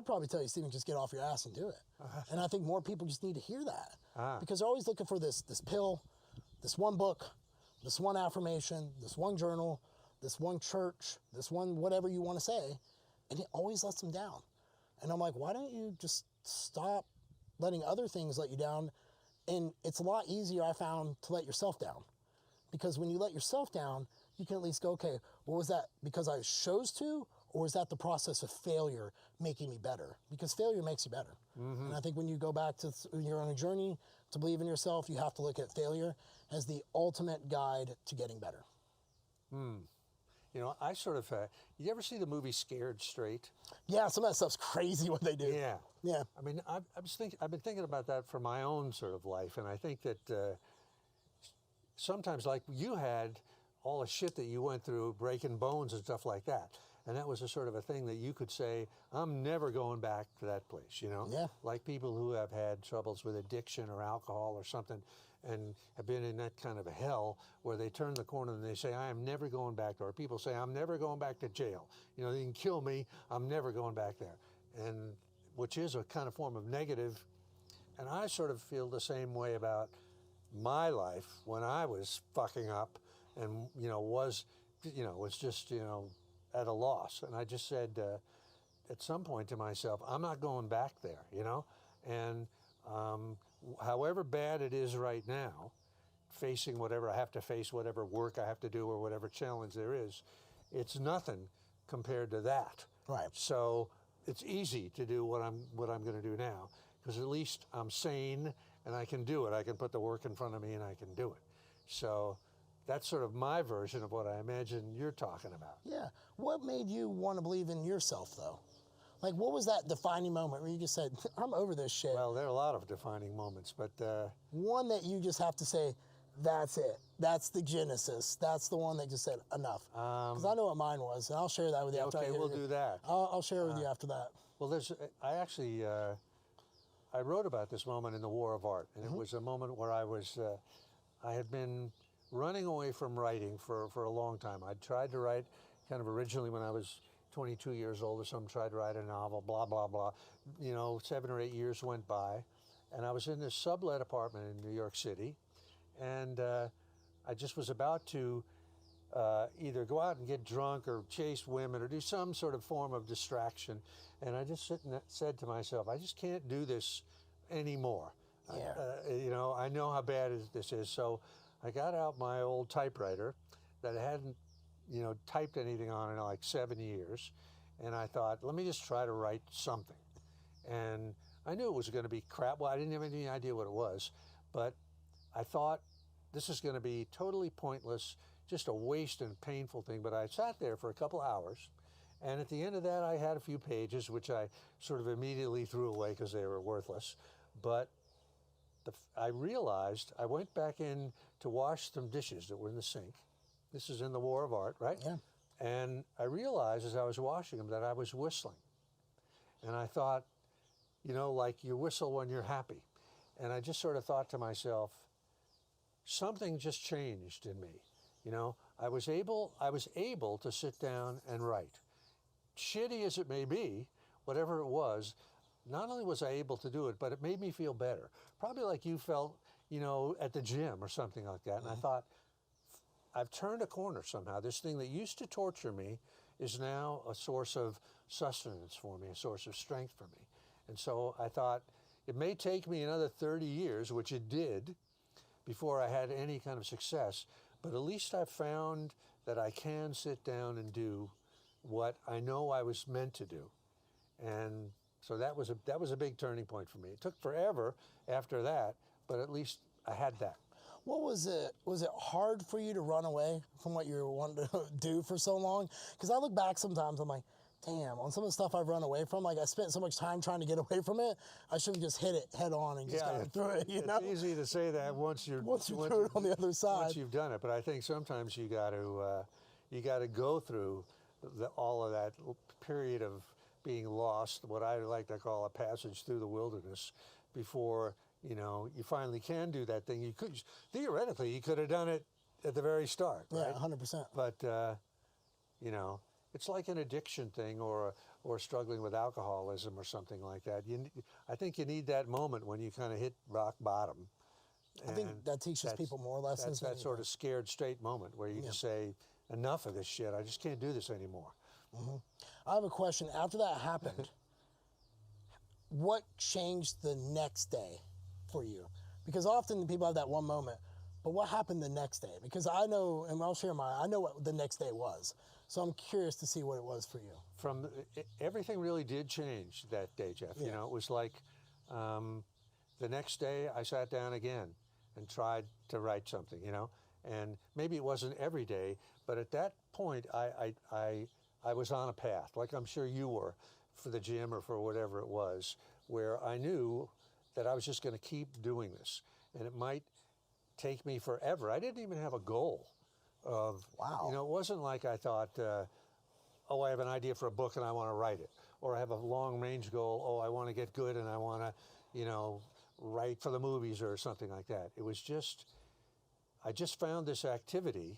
I'd probably tell you, Steven, just get off your ass and do it. And I think more people just need to hear that because they're always looking for this pill, this one book, this one affirmation, this one journal, this one church, this one whatever you want to say, and it always lets them down. And I'm like, why don't you just stop letting other things let you down? And it's a lot easier, I found, to let yourself down. Because when you let yourself down, you can at least go, okay, what was that because I chose to, or is that the process of failure making me better? Because failure makes you better. And I think when you go back to when you're on a journey to believe in yourself, you have to look at failure as the ultimate guide to getting better. You know, I sort of, you ever see the movie Scared Straight? Yeah, some of that stuff's crazy what they do. Yeah. Yeah. I mean, I've been thinking about that for my own sort of life, and I think that sometimes, like you had all the shit that you went through, breaking bones and stuff like that, and that was a sort of a thing that you could say, I'm never going back to that place, you know? Yeah. Like people who have had troubles with addiction or alcohol or something and have been in that kind of a hell where they turn the corner and they say, I am never going back there. Or people say, I'm never going back to jail. You know, they can kill me, I'm never going back there. And which is a kind of form of negative. And I sort of feel the same way about my life when I was fucking up and, was just, at a loss. And I just said at some point to myself, I'm not going back there, And however bad it is right now, facing whatever I have to face, whatever work I have to do or whatever challenge there is, it's nothing compared to that. Right. So it's easy to do what I'm going to do now because at least I'm sane and I can do it. I can put the work in front of me and I can do it. So that's sort of my version of what I imagine you're talking about. Yeah. What made you want to believe in yourself, though? Like, what was that defining moment where you just said, I'm over this shit? Well, there are a lot of defining moments, but... one that you just have to say, that's it. That's the genesis. That's the one that just said, enough. Because I know what mine was, and I'll share that with you after I hear we'll do that. I'll share with you after that. Well, I wrote about this moment in The War of Art, and it was a moment where I had been running away from writing for a long time. I'd tried to write kind of originally when I was 22 years old or something, tried to write a novel, blah, blah, blah. 7 or 8 years went by, and I was in this sublet apartment in New York City, and I just was about to either go out and get drunk or chase women or do some sort of form of distraction. And I just said to myself, I just can't do this anymore. Yeah. I know how bad this is. So I got out my old typewriter that I hadn't, typed anything on in like 7 years. And I thought, let me just try to write something. And I knew it was going to be crap. Well, I didn't have any idea what it was, but I thought this is going to be totally pointless, just a waste and painful thing. But I sat there for a couple hours, and at the end of that, I had a few pages, which I sort of immediately threw away because they were worthless. But I realized, I went back in to wash some dishes that were in the sink. This is in The War of Art, right? Yeah. And I realized as I was washing them that I was whistling. And I thought, like you whistle when you're happy. And I just sort of thought to myself, something just changed in me. I was able to sit down and write. Shitty as it may be, whatever it was, not only was I able to do it, but it made me feel better. Probably like you felt, at the gym or something like that. And I thought, I've turned a corner somehow. This thing that used to torture me is now a source of sustenance for me, a source of strength for me. And so I thought, it may take me another 30 years, which it did, before I had any kind of success, but at least I found that I can sit down and do what I know I was meant to do. And so that was a big turning point for me. It took forever after that, but at least I had that. What was it? Was it hard for you to run away from what you were wanting to do for so long? Because I look back sometimes, I'm like, damn, on some of the stuff I've run away from, like I spent so much time trying to get away from it, I should have just hit it head on and just got through it, It's easy to say that once you're through it on the other side. Once you've done it, but I think sometimes you got to go through all of that period of being lost, what I like to call a passage through the wilderness, before you finally can do that thing. You could theoretically you could have done it at the very start, right? Yeah, 100%. But it's like an addiction thing or struggling with alcoholism or something like that. I think you need that moment when you kind of hit rock bottom. I think that teaches people more lessons. That's that sort of scared straight moment where you just say, enough of this shit. I just can't do this anymore. I have a question. After that happened, what changed the next day for you? Because often people have that one moment, but what happened the next day? Because I know, and I'll share I know what the next day was. So I'm curious to see what it was for you. Everything really did change that day, Jeff. Yeah. You know, it was like the next day I sat down again and tried to write something, you know, and maybe it wasn't every day, but at that point I was on a path, like I'm sure you were for the gym or for whatever it was, where I knew that I was just going to keep doing this, and it might take me forever. I didn't even have a goal of, wow. You know, it wasn't like I thought, oh, I have an idea for a book and I want to write it, or I have a long range goal, oh, I want to get good and I want to, you know, write for the movies or something like that. It was just, I just found this activity,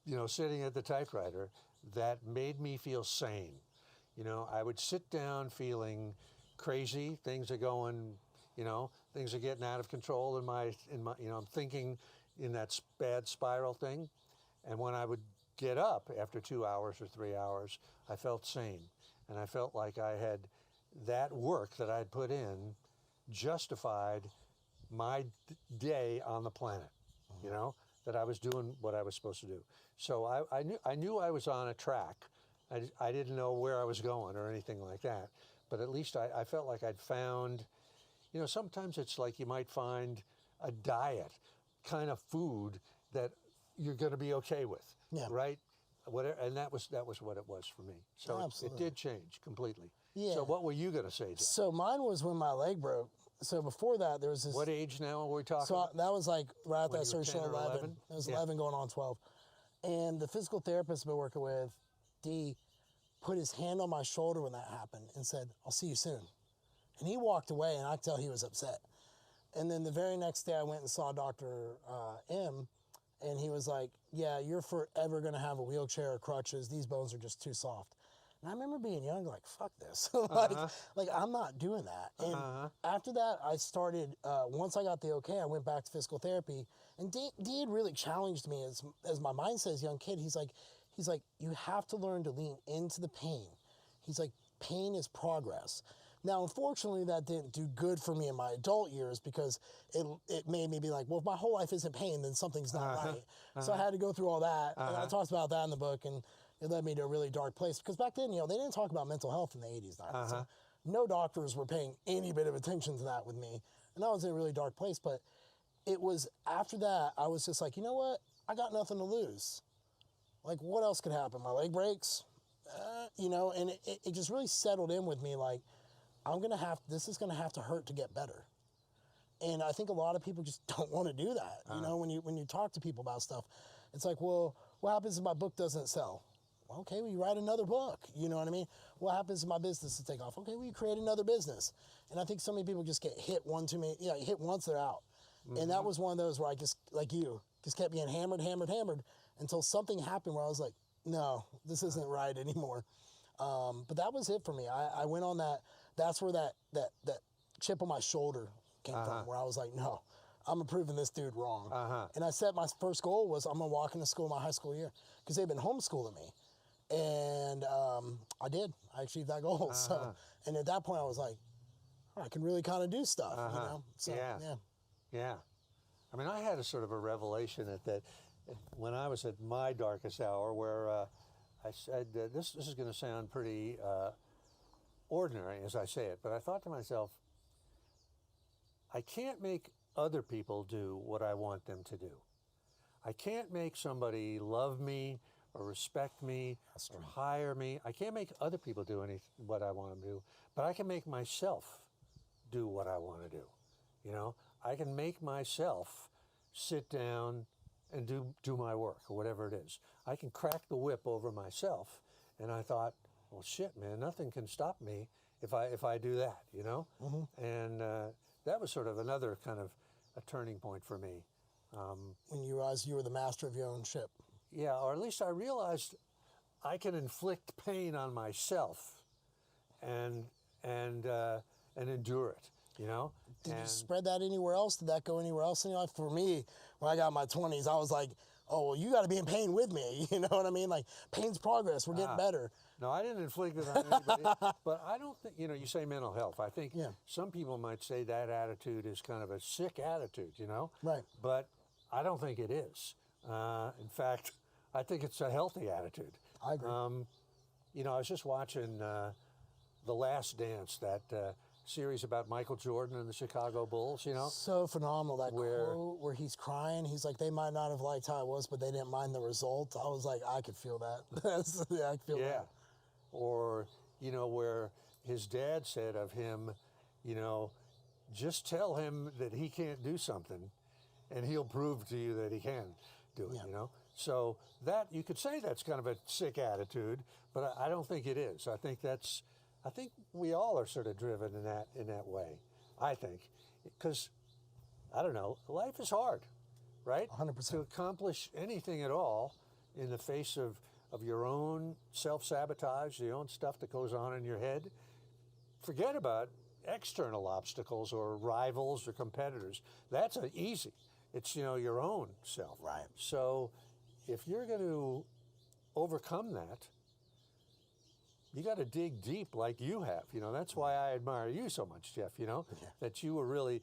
you know, sitting at the typewriter that made me feel sane. You know, I would sit down feeling crazy, things are going, you know, things are getting out of control in my, you know, I'm thinking in that bad spiral thing. And when I would get up after 2 hours or 3 hours, I felt sane. And I felt like I had that work that I'd put in justified my day on the planet, you know, that I was doing what I was supposed to do. So I knew I was on a track. I didn't know where I was going or anything like that, but at least I felt like I'd found, you know, sometimes it's like you might find a diet kind of food that you're going to be okay with, right? Whatever, and that was what it was for me. So it did change completely. Yeah. So what were you going to say, Jeff? So mine was when my leg broke. So before that, there was this. What age now are we talking? So that was like right after I started 10 or 11. It was 11 going on 12. And the physical therapist I've been working with, D, put his hand on my shoulder when that happened and said, I'll see you soon. And he walked away, and I could tell he was upset. And then the very next day I went and saw Dr. M, and he was like, yeah, you're forever going to have a wheelchair or crutches. These bones are just too soft. And I remember being young, like, fuck this. like, I'm not doing that. And after that, I started, once I got the okay, I went back to physical therapy. And D had really challenged me as my mindset as a young kid. He's like, you have to learn to lean into the pain. He's like, pain is progress. Now, unfortunately, that didn't do good for me in my adult years because it made me be like, well, if my whole life isn't pain, then something's not right. So I had to go through all that. And I talked about that in the book, and it led me to a really dark place. Because back then, you know, they didn't talk about mental health in the 80s, 90s. So no doctors were paying any bit of attention to that with me. And I was in a really dark place. But it was after that, I was just like, you know what? I got nothing to lose. Like, what else could happen? My leg breaks, you know, and it just really settled in with me like, this is gonna have to hurt to get better. And I think a lot of people just don't want to do that. You know, when you talk to people about stuff, it's like, well, what happens if my book doesn't sell? Well, okay, well, you write another book. You know what I mean? What happens if my business doesn't take off? Okay, well, you create another business. And I think so many people just get hit one too many, you know, hit once they're out. And that was one of those where I just, like you, just kept being hammered until something happened where I was like, no, this isn't right anymore. But that was it for me. I went on that. That's where that chip on my shoulder came from, where I was like, no, I'm proving this dude wrong. And I set my first goal was I'm going to walk into school my high school year because they've been homeschooling me. And I did. I achieved that goal. So, and at that point I was like, I can really kind of do stuff, you know? So, yeah. I mean, I had a sort of a revelation at that when I was at my darkest hour where I said, this is going to sound pretty ordinary as I say it, but I thought to myself, I can't make other people do what I want them to do. I can't make somebody love me or respect me or hire me. I can't make other people do what I want them to do, but I can make myself do what I want to do. You know, I can make myself sit down and do my work or whatever it is. I can crack the whip over myself. And I thought, well, shit, man, nothing can stop me if I do that, you know? And that was sort of another kind of a turning point for me. When you realized you were the master of your own ship. Yeah, or at least I realized I can inflict pain on myself and endure it, you know? Did you spread that anywhere else? Did that go anywhere else in your life? For me, when I got in my 20s, I was like, oh, well, you got to be in pain with me. You know what I mean? Like, pain's progress. We're getting better. No, I didn't inflict it on anybody. But I don't think, you know, you say mental health. I think some people might say that attitude is kind of a sick attitude, you know? Right. But I don't think it is. In fact, I think it's a healthy attitude. I agree. You know, I was just watching The Last Dance, that series about Michael Jordan and the Chicago Bulls, you know? So phenomenal, that quote where he's crying. He's like, they might not have liked how it was, but they didn't mind the result. I was like, I could feel that. Yeah, I could feel that. Or, you know, where his dad said of him, you know, just tell him that he can't do something and he'll prove to you that he can do it, you know? So that, you could say that's kind of a sick attitude, but I don't think it is. I think we all are sort of driven in that way, I think. Because, I don't know, life is hard, right? 100%. To accomplish anything at all in the face of your own self-sabotage, the own stuff that goes on in your head, forget about external obstacles or rivals or competitors. That's easy. It's, you know, your own self. Right. So if you're going to overcome that, you got to dig deep like you have. You know, that's why I admire you so much, Jeff, you know, that you're really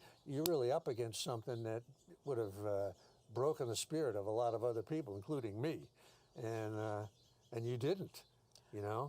up against something that would have broken the spirit of a lot of other people, including me. And you didn't, you know.